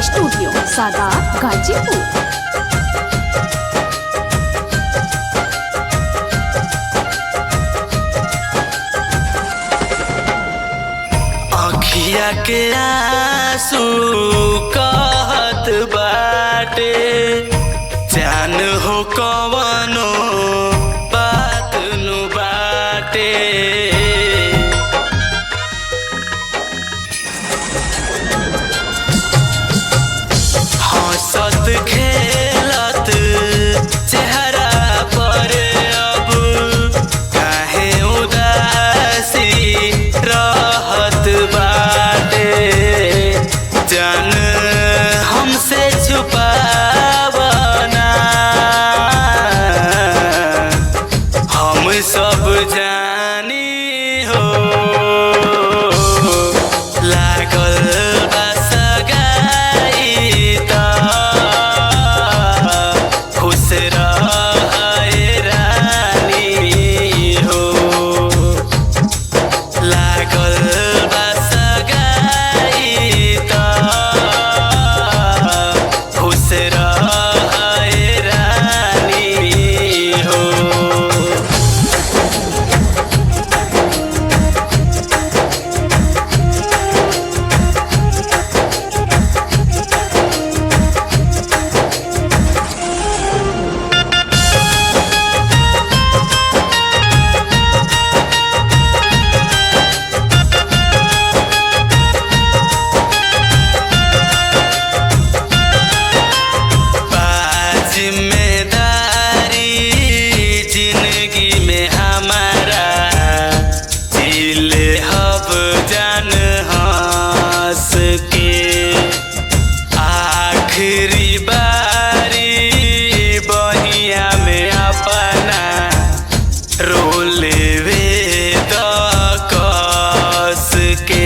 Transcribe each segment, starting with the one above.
Studio Sadat Ghazipur. अखिया के आंसू कहत बाटे जान हो कवनो बात नु बाटे। हंसत खेलत चेहरा पर अब काहे उदासी रहत बाटे। जान हमसे छुपावना हम सब जानी हो लागल बा सगाई त खुश रहे रानी हो। लागल बा सगाई त खुश रहे रानी हो। जिम्मेदारी जिंदगी में हमारा जिले हब जान हंस के। आखिरी बारी बहिया में अपना रोले वे द कस के।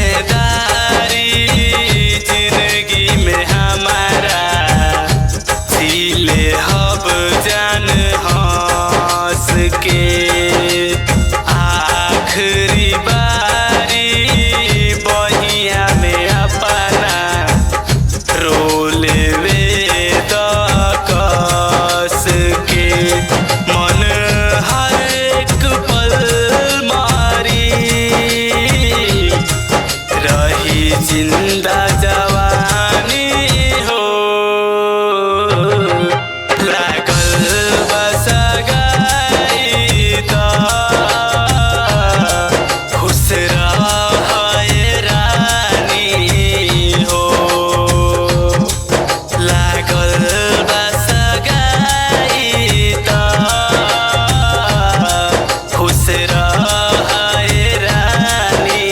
जिम्मेदारी जिंदगी में हमारा जिले हब जान हंस के। आखिरी बारी बहिया में अपना रोले वे द कस के। मन हर एक पल मारी रही जिंदा जवानी हो। लागल बा सगाई त खुश रहे रानी हो। लागल बा सगाई त खुश रहे रानी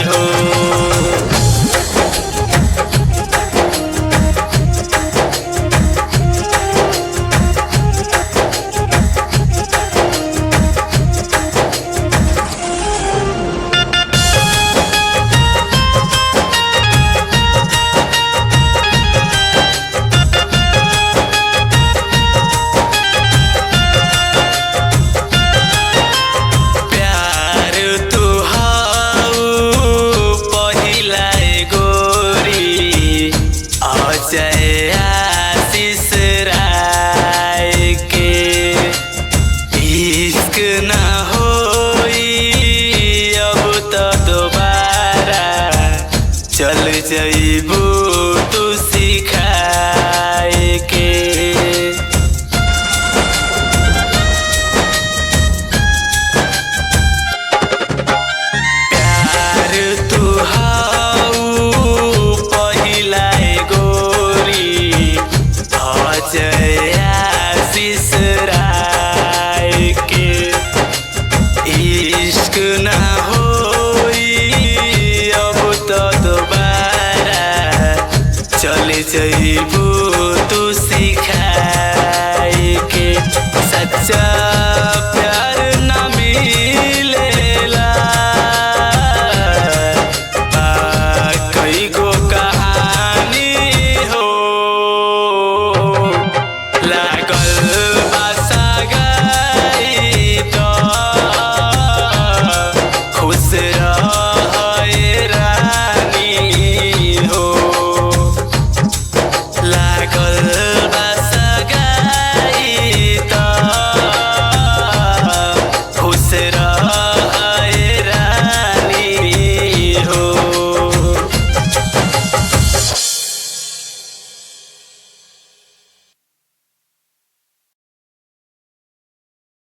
हो। प्यार तू हाउ पहिला गोरी अजय आशीष राय के। इश्क न होई अब तो दोबारा चल जइबू तू सिखाए के। प्यार तू हाउ पहिला गोरी अजय आशीष राय के। इश्क न होई अब तो दोबारा चल जइबू